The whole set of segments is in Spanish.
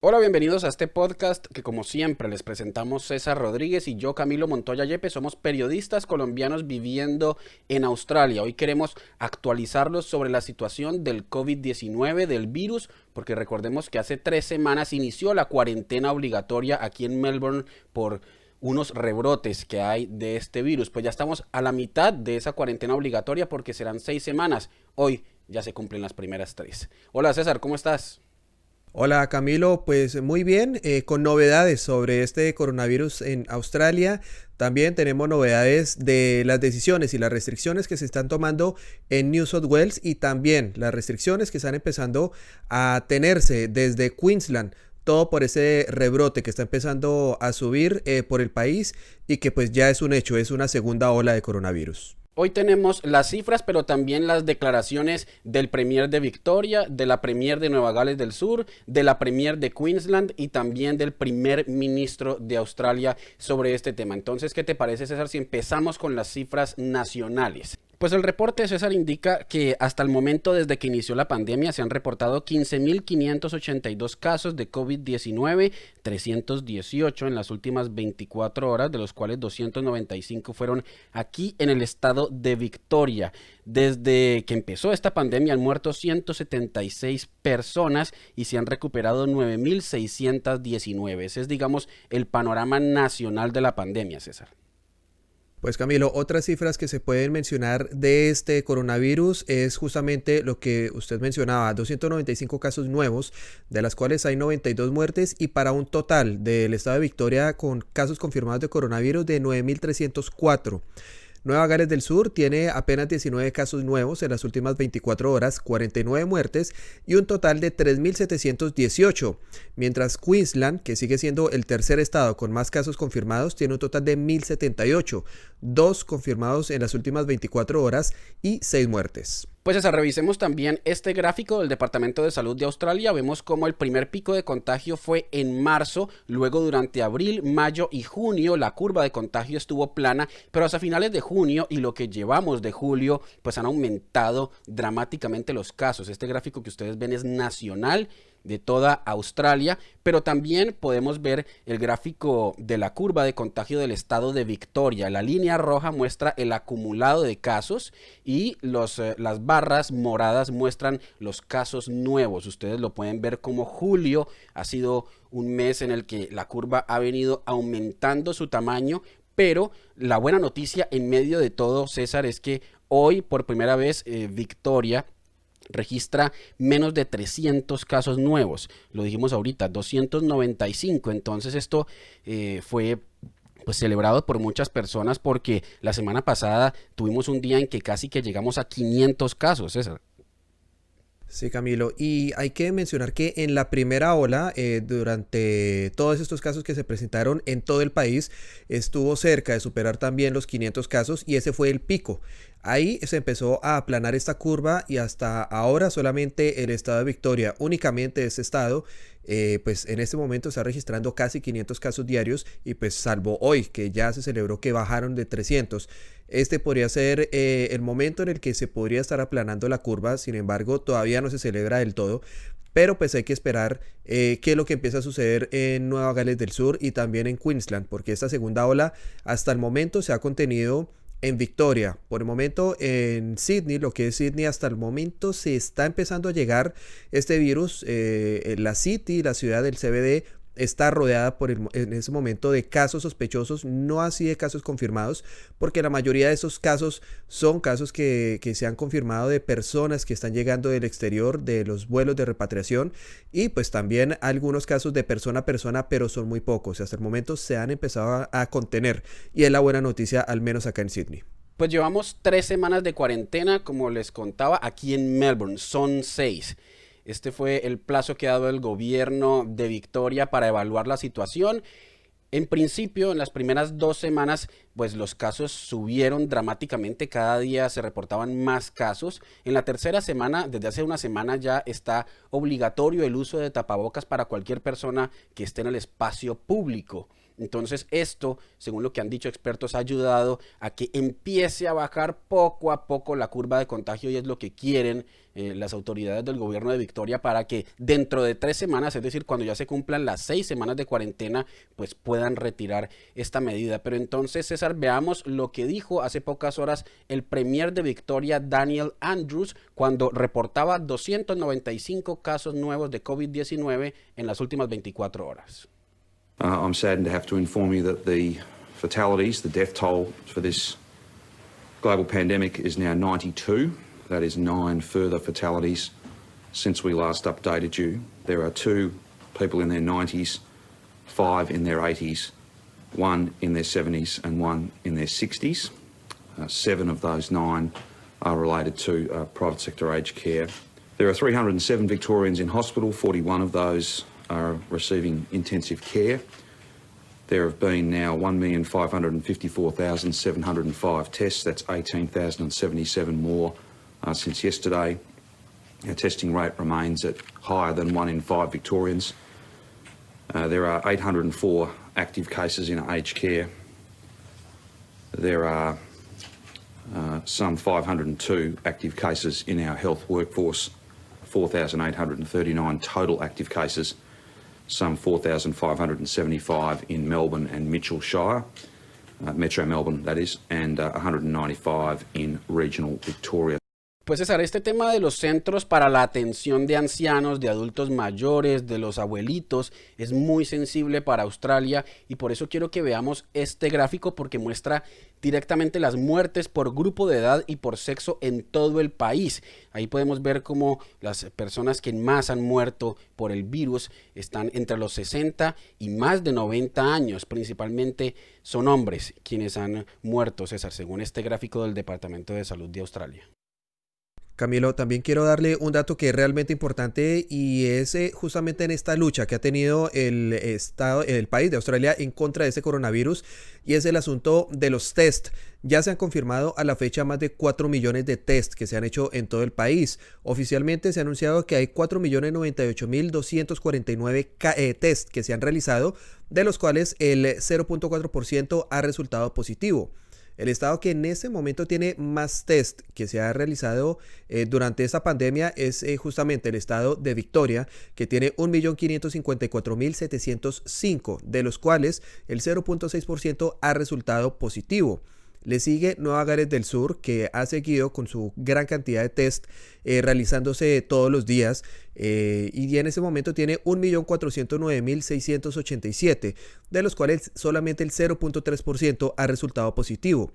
Hola, bienvenidos a este podcast que como siempre les presentamos César Rodríguez y yo, Camilo Montoya Yepes. Somos periodistas colombianos viviendo en Australia. Hoy queremos actualizarlos sobre la situación del COVID-19, del virus, porque recordemos que hace 3 semanas inició la cuarentena obligatoria aquí en Melbourne por unos rebrotes que hay de este virus. Pues ya estamos a la mitad de esa cuarentena obligatoria porque serán 6 semanas. Hoy ya se cumplen las primeras 3. Hola César, ¿cómo estás? Hola Camilo, pues muy bien, con novedades sobre este coronavirus en Australia. También tenemos novedades de las decisiones y las restricciones que se están tomando en New South Wales y también las restricciones que están empezando a tenerse desde Queensland. Todo por ese rebrote que está empezando a subir por el país y que pues ya es un hecho, es una segunda ola de coronavirus. Hoy tenemos las cifras, pero también las declaraciones del Premier de Victoria, de la Premier de Nueva Gales del Sur, de la Premier de Queensland y también del Primer Ministro de Australia sobre este tema. Entonces, ¿qué te parece, César, si empezamos con las cifras nacionales? Pues el reporte, César, indica que hasta el momento, desde que inició la pandemia, se han reportado 15.582 casos de COVID-19, 318 en las últimas 24 horas, de los cuales 295 fueron aquí en el estado de Victoria. Desde que empezó esta pandemia han muerto 176 personas y se han recuperado 9.619. Ese es, digamos, el panorama nacional de la pandemia, César. Pues Camilo, otras cifras que se pueden mencionar de este coronavirus es justamente lo que usted mencionaba, 295 casos nuevos, de las cuales hay 92 muertes y para un total del estado de Victoria con casos confirmados de coronavirus de 9.304. Nueva Gales del Sur tiene apenas 19 casos nuevos en las últimas 24 horas, 49 muertes y un total de 3.718, mientras Queensland, que sigue siendo el tercer estado con más casos confirmados, tiene un total de 1.078, 2 confirmados en las últimas 24 horas y 6 muertes. Pues César, revisemos también este gráfico del Departamento de Salud de Australia. Vemos cómo el primer pico de contagio fue en marzo, luego durante abril, mayo y junio la curva de contagio estuvo plana, pero hasta finales de junio y lo que llevamos de julio, pues han aumentado dramáticamente los casos. Este gráfico que ustedes ven es nacional de toda Australia, pero también podemos ver el gráfico de la curva de contagio del estado de Victoria. La línea roja muestra el acumulado de casos y las barras moradas muestran los casos nuevos. Ustedes lo pueden ver como julio ha sido un mes en el que la curva ha venido aumentando su tamaño, pero la buena noticia en medio de todo, César, es que hoy por primera vez Victoria registra menos de 300 casos nuevos. Lo dijimos ahorita, 295. Entonces esto fue pues celebrado por muchas personas porque la semana pasada tuvimos un día en que casi que llegamos a 500 casos, César. Sí, Camilo, y hay que mencionar que en la primera ola, durante todos estos casos que se presentaron en todo el país, estuvo cerca de superar también los 500 casos y ese fue el pico. Ahí se empezó a aplanar esta curva y hasta ahora solamente el estado de Victoria, únicamente ese estado, pues en este momento está registrando casi 500 casos diarios y pues salvo hoy que ya se celebró que bajaron de 300. Este podría ser el momento en el que se podría estar aplanando la curva, sin embargo todavía no se celebra del todo. Pero pues hay que esperar qué es lo que empieza a suceder en Nueva Gales del Sur y también en Queensland, porque esta segunda ola hasta el momento se ha contenido en Victoria. Por el momento en Sídney, lo que es Sídney, hasta el momento se está empezando a llegar este virus. La City, la ciudad del CBD, está rodeada en ese momento de casos sospechosos, no así de casos confirmados, porque la mayoría de esos casos son casos que se han confirmado de personas que están llegando del exterior, de los vuelos de repatriación, y pues también algunos casos de persona a persona, pero son muy pocos. Hasta el momento se han empezado a contener, y es la buena noticia, al menos acá en Sídney. Pues llevamos 3 semanas de cuarentena, como les contaba, aquí en Melbourne, son 6. Este fue el plazo que ha dado el gobierno de Victoria para evaluar la situación. En principio, en las primeras 2 semanas, pues los casos subieron dramáticamente, cada día se reportaban más casos. En la tercera semana, desde hace una semana ya está obligatorio el uso de tapabocas para cualquier persona que esté en el espacio público. Entonces esto, según lo que han dicho expertos, ha ayudado a que empiece a bajar poco a poco la curva de contagio y es lo que quieren las autoridades del gobierno de Victoria para que dentro de 3 semanas, es decir, cuando ya se cumplan las 6 semanas de cuarentena, pues puedan retirar esta medida. Pero entonces, César, veamos lo que dijo hace pocas horas el premier de Victoria, Daniel Andrews, cuando reportaba 295 casos nuevos de COVID-19 en las últimas 24 horas. I'm saddened to have to inform you that the fatalities, the death toll for this global pandemic is now 92. That is 9 further fatalities since we last updated you. There are 2 people in their 90s, 5 in their 80s, 1 in their 70s and 1 in their 60s. 7 of those 9 are related to private sector aged care. There are 307 Victorians in hospital, 41 of those are receiving intensive care. There have been now 1,554,705 tests. That's 18,077 more since yesterday. Our testing rate remains at higher than 1 in 5 Victorians. There are 804 active cases in aged care. There are some 502 active cases in our health workforce, 4,839 total active cases, some 4,575 in Melbourne and Mitchell Shire, Metro Melbourne that is, and 195 in regional Victoria. Pues César, este tema de los centros para la atención de ancianos, de adultos mayores, de los abuelitos, es muy sensible para Australia y por eso quiero que veamos este gráfico porque muestra directamente las muertes por grupo de edad y por sexo en todo el país. Ahí podemos ver cómo las personas que más han muerto por el virus están entre los 60 y más de 90 años. Principalmente son hombres quienes han muerto, César, según este gráfico del Departamento de Salud de Australia. Camilo, también quiero darle un dato que es realmente importante y es justamente en esta lucha que ha tenido el país de Australia en contra de ese coronavirus y es el asunto de los test. Ya se han confirmado a la fecha más de 4 millones de test que se han hecho en todo el país. Oficialmente se ha anunciado que hay 4.098.249 test que se han realizado, de los cuales el 0.4% ha resultado positivo. El estado que en este momento tiene más test que se ha realizado durante esta pandemia es justamente el estado de Victoria, que tiene 1.554.705, de los cuales el 0.6% ha resultado positivo. Le sigue Nueva Gales del Sur, que ha seguido con su gran cantidad de test realizándose todos los días y en ese momento tiene 1.409.687, de los cuales solamente el 0.3% ha resultado positivo.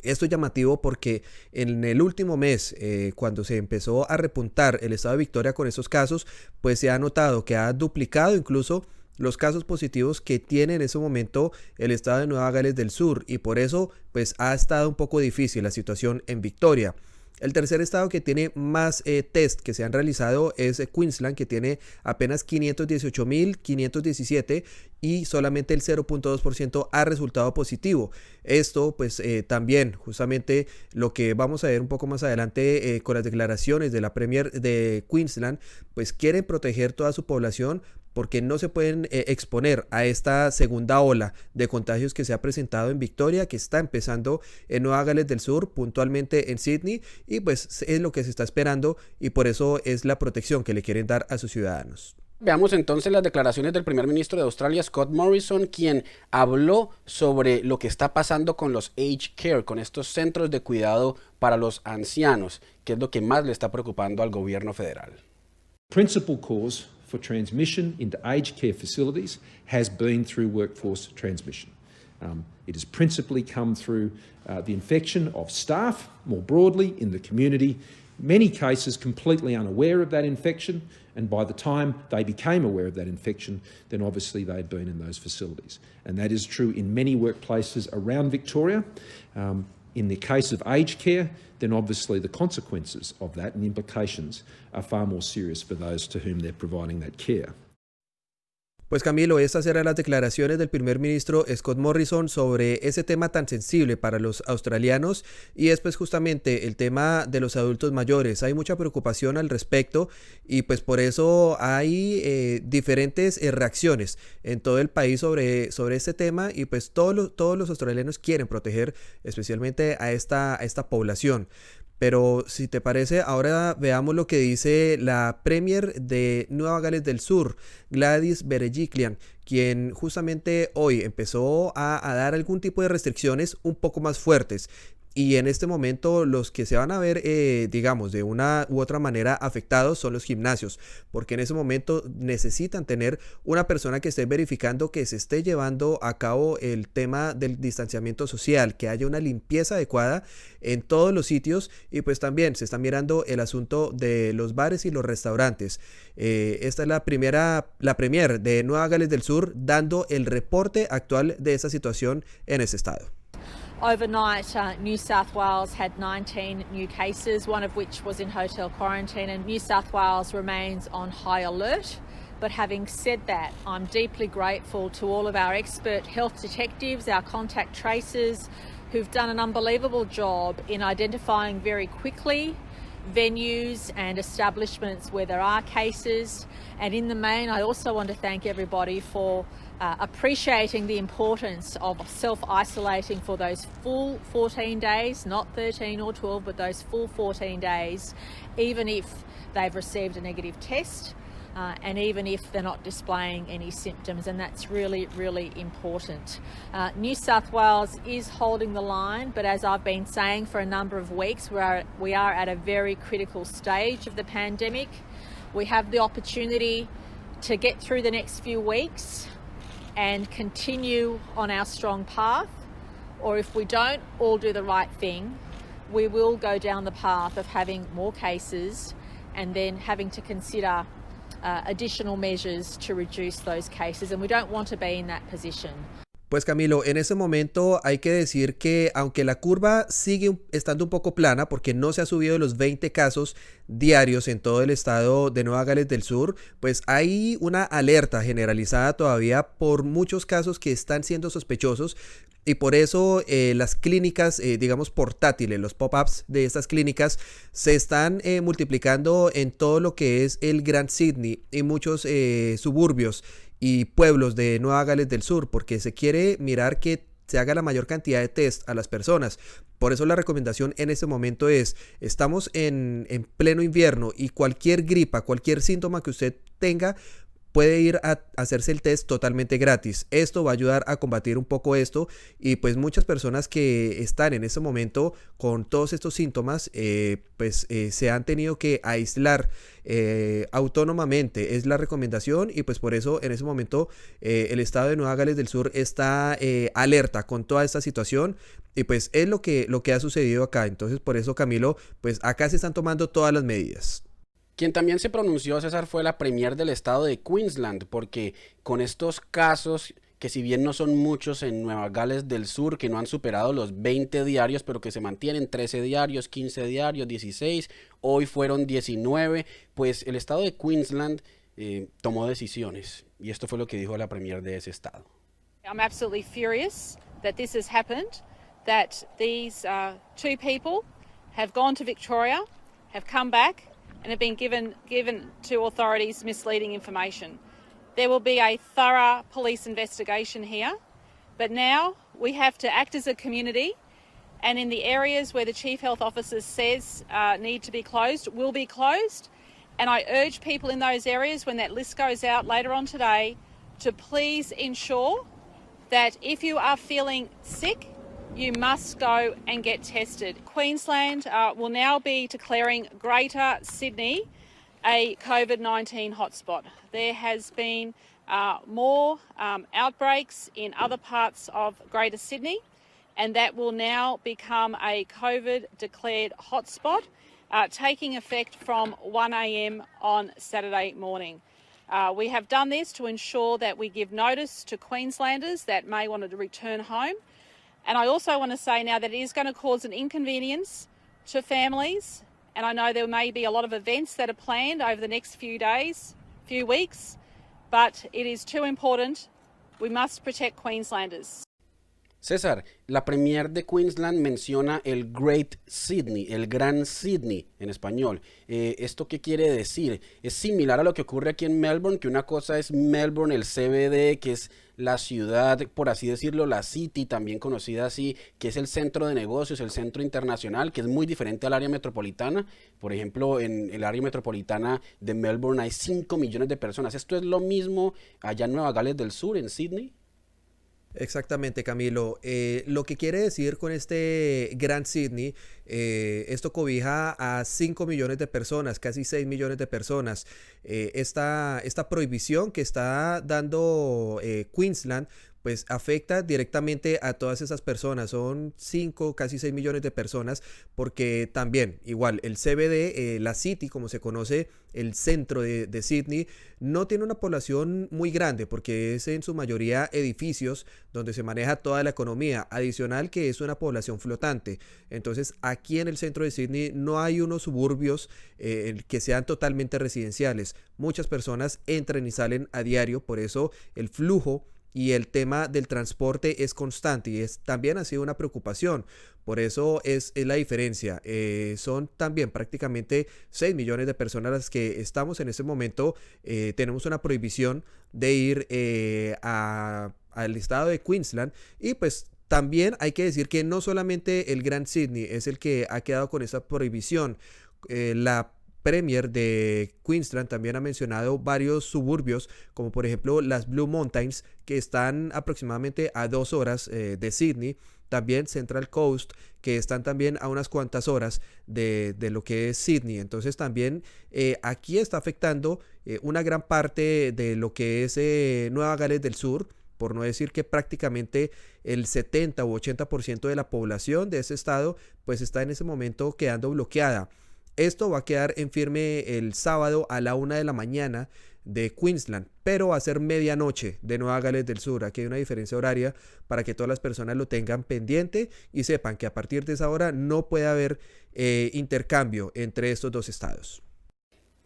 Esto es llamativo porque en el último mes, cuando se empezó a repuntar el estado de Victoria con estos casos, pues se ha notado que ha duplicado incluso los casos positivos que tiene en ese momento el estado de Nueva Gales del Sur y por eso pues ha estado un poco difícil la situación en Victoria. El tercer estado que tiene más test que se han realizado es Queensland, que tiene apenas 518.517 y solamente el 0.2% ha resultado positivo. Esto pues también justamente lo que vamos a ver un poco más adelante con las declaraciones de la Premier de Queensland, pues quieren proteger toda su población porque no se pueden exponer a esta segunda ola de contagios que se ha presentado en Victoria, que está empezando en Nueva Gales del Sur, puntualmente en Sídney, y pues es lo que se está esperando y por eso es la protección que le quieren dar a sus ciudadanos. Veamos entonces las declaraciones del primer ministro de Australia, Scott Morrison, quien habló sobre lo que está pasando con los aged care, con estos centros de cuidado para los ancianos, que es lo que más le está preocupando al gobierno federal. Principal cause for transmission into aged care facilities has been through workforce transmission. It has principally come through the infection of staff more broadly in the community, many cases completely unaware of that infection, and by the time they became aware of that infection, then obviously they'd been in those facilities. And that is true in many workplaces around Victoria. In the case of aged care, then obviously the consequences of that and the implications are far more serious for those to whom they're providing that care. Pues Camilo, estas eran las declaraciones del primer ministro Scott Morrison sobre ese tema tan sensible para los australianos y es pues justamente el tema de los adultos mayores. Hay mucha preocupación al respecto y pues por eso hay diferentes reacciones en todo el país sobre este tema y pues todos los australianos quieren proteger especialmente a esta población. Pero si te parece, ahora veamos lo que dice la Premier de Nueva Gales del Sur, Gladys Berejiklian, quien justamente hoy empezó a dar algún tipo de restricciones un poco más fuertes. Y en este momento los que se van a ver, digamos, de una u otra manera afectados son los gimnasios, porque en ese momento necesitan tener una persona que esté verificando que se esté llevando a cabo el tema del distanciamiento social, que haya una limpieza adecuada en todos los sitios y pues también se está mirando el asunto de los bares y los restaurantes. Esta es la premier de Nueva Gales del Sur dando el reporte actual de esta situación en ese estado. Overnight, New South Wales had 19 new cases, one of which was in hotel quarantine, and New South Wales remains on high alert. But having said that, I'm deeply grateful to all of our expert health detectives, our contact tracers, who've done an unbelievable job in identifying very quickly venues and establishments where there are cases. And in the main, I also want to thank everybody for appreciating the importance of self-isolating for those full 14 days, not 13 or 12, but those full 14 days, even if they've received a negative test and even if they're not displaying any symptoms, and that's really, really important. New South Wales is holding the line, but as I've been saying for a number of weeks, we are at a very critical stage of the pandemic. We have the opportunity to get through the next few weeks and continue on our strong path, or if we don't all do the right thing, we will go down the path of having more cases and then having to consider additional measures to reduce those cases, and we don't want to be in that position. Pues Camilo, en ese momento hay que decir que aunque la curva sigue estando un poco plana porque no se ha subido de los 20 casos diarios en todo el estado de Nueva Gales del Sur, pues hay una alerta generalizada todavía por muchos casos que están siendo sospechosos y por eso las clínicas, digamos portátiles, los pop-ups de estas clínicas se están multiplicando en todo lo que es el Gran Sídney y muchos suburbios y pueblos de Nueva Gales del Sur, porque se quiere mirar que se haga la mayor cantidad de test a las personas. Por eso la recomendación en este momento es, estamos en pleno invierno y cualquier gripa, cualquier síntoma que usted tenga, puede ir a hacerse el test totalmente gratis. Esto va a ayudar a combatir un poco esto y pues muchas personas que están en este momento con todos estos síntomas se han tenido que aislar autónomamente, es la recomendación y pues por eso en ese momento el estado de Nueva Gales del Sur está alerta con toda esta situación y pues es lo que ha sucedido acá. Entonces por eso, Camilo, pues acá se están tomando todas las medidas. Quien también se pronunció, César, fue la premier del estado de Queensland, porque con estos casos, que si bien no son muchos en Nueva Gales del Sur, que no han superado los 20 diarios, pero que se mantienen 13 diarios, 15 diarios, 16, hoy fueron 19, pues el estado de Queensland tomó decisiones, y esto fue lo que dijo la premier de ese estado. I'm absolutely furious that this has happened, that these two people have gone to Victoria, have come back, and have been given to authorities misleading information. There will be a thorough police investigation here, but now we have to act as a community, and in the areas where the Chief Health Officer says need to be closed, will be closed. And I urge people in those areas, when that list goes out later on today, to please ensure that if you are feeling sick, you must go and get tested. Queensland will now be declaring Greater Sydney a COVID-19 hotspot. There has been more outbreaks in other parts of Greater Sydney, and that will now become a COVID-declared hotspot, taking effect from 1 a.m. on Saturday morning. We have done this to ensure that we give notice to Queenslanders that may want to return home. And I also want to say now that it is going to cause an inconvenience to families, and I know there may be a lot of events that are planned over the next few days, few weeks, but it is too important. We must protect Queenslanders. César, la Premier de Queensland menciona el Great Sydney, el Gran Sydney en español. ¿Esto qué quiere decir? Es similar a lo que ocurre aquí en Melbourne, que una cosa es Melbourne, el CBD, que es la ciudad, por así decirlo, la City, también conocida así, que es el centro de negocios, el centro internacional, que es muy diferente al área metropolitana. Por ejemplo, en el área metropolitana de Melbourne hay 5 millones de personas. ¿Esto es lo mismo allá en Nueva Gales del Sur, en Sídney? Exactamente, Camilo. Lo que quiere decir con este Gran Sydney, esto cobija a 5 millones de personas, casi 6 millones de personas. Esta prohibición que está dando Queensland, pues afecta directamente a todas esas personas. Son 5, casi 6 millones de personas, porque también, igual, el CBD, la City, como se conoce, el centro de Sídney, no tiene una población muy grande, porque es en su mayoría edificios donde se maneja toda la economía, adicional que es una población flotante. Entonces, aquí en el centro de Sídney no hay unos suburbios que sean totalmente residenciales. Muchas personas entran y salen a diario, por eso el flujo y el tema del transporte es constante y también ha sido una preocupación. Por eso es la diferencia. Son también prácticamente 6 millones de personas las que estamos en este momento. Tenemos una prohibición de ir al estado de Queensland, y pues también hay que decir que no solamente el Gran Sydney es el que ha quedado con esa prohibición. La Premier de Queensland también ha mencionado varios suburbios, como por ejemplo las Blue Mountains, que están aproximadamente a 2 horas de Sídney. También Central Coast, que están también a unas cuantas horas de lo que es Sídney. Entonces también aquí está afectando una gran parte de lo que es Nueva Gales del Sur, por no decir que prácticamente el 70 u 80% de la población de ese estado pues está en ese momento quedando bloqueada. Esto va a quedar en firme el sábado a la 1 de la mañana de Queensland, pero va a ser medianoche de Nueva Gales del Sur. Aquí hay una diferencia horaria para que todas las personas lo tengan pendiente y sepan que a partir de esa hora no puede haber intercambio entre estos dos estados.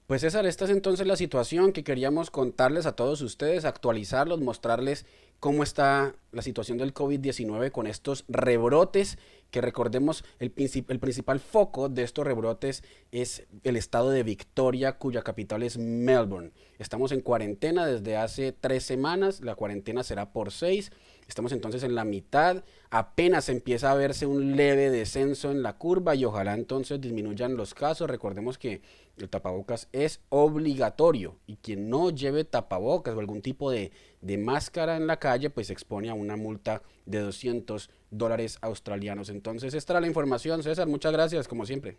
Pues César, esta es entonces la situación que queríamos contarles a todos ustedes, actualizarlos, mostrarles cómo está la situación del COVID-19 con estos rebrotes, que recordemos el principal foco de estos rebrotes es el estado de Victoria, cuya capital es Melbourne. Estamos en cuarentena desde hace 3 semanas, la cuarentena será por 6. Estamos entonces en la mitad, apenas empieza a verse un leve descenso en la curva y ojalá entonces disminuyan los casos. Recordemos que el tapabocas es obligatorio y quien no lleve tapabocas o algún tipo de máscara en la calle pues se expone a una multa de $200 australianos. Entonces esta era la información, César, muchas gracias como siempre.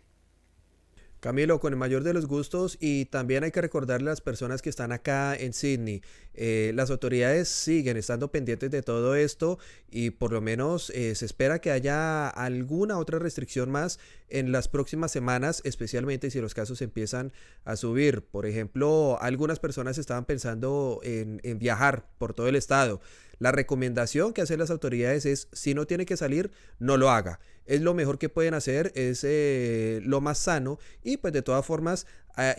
Camilo, con el mayor de los gustos, y también hay que recordarle a las personas que están acá en Sídney, las autoridades siguen estando pendientes de todo esto y por lo menos se espera que haya alguna otra restricción más en las próximas semanas, especialmente si los casos empiezan a subir. Por ejemplo, algunas personas estaban pensando en viajar por todo el estado. La recomendación que hacen las autoridades es, si no tiene que salir, no lo haga. Es lo mejor que pueden hacer, es lo más sano, y pues de todas formas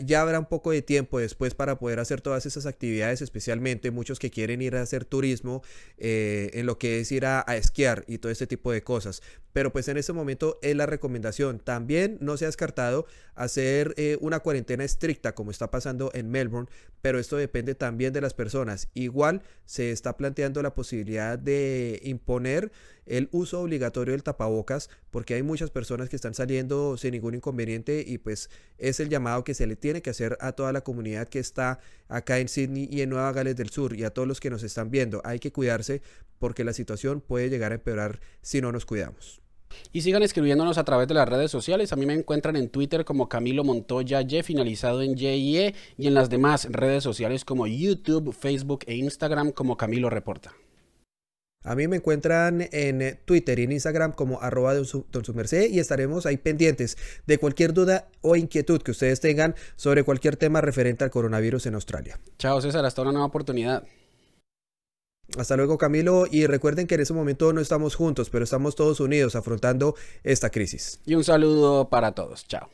ya habrá un poco de tiempo después para poder hacer todas esas actividades, especialmente muchos que quieren ir a hacer turismo, en lo que es ir a esquiar y todo este tipo de cosas. Pero pues en este momento es la recomendación. También no se ha descartado hacer una cuarentena estricta como está pasando en Melbourne, pero esto depende también de las personas. Igual se está planteando la posibilidad de imponer el uso obligatorio del tapabocas, porque hay muchas personas que están saliendo sin ningún inconveniente, y pues es el llamado que se le tiene que hacer a toda la comunidad que está acá en Sídney y en Nueva Gales del Sur, y a todos los que nos están viendo. Hay que cuidarse porque la situación puede llegar a empeorar si no nos cuidamos. Y sigan escribiéndonos a través de las redes sociales. A mí me encuentran en Twitter como Camilo Montoya Y, finalizado en YE, y en las demás redes sociales como YouTube, Facebook e Instagram como CamiloReporta. A mí me encuentran en Twitter y en Instagram como @donsumerced, y estaremos ahí pendientes de cualquier duda o inquietud que ustedes tengan sobre cualquier tema referente al coronavirus en Australia. Chao César, hasta una nueva oportunidad. Hasta luego, Camilo, y recuerden que en ese momento no estamos juntos, pero estamos todos unidos afrontando esta crisis. Y un saludo para todos, chao.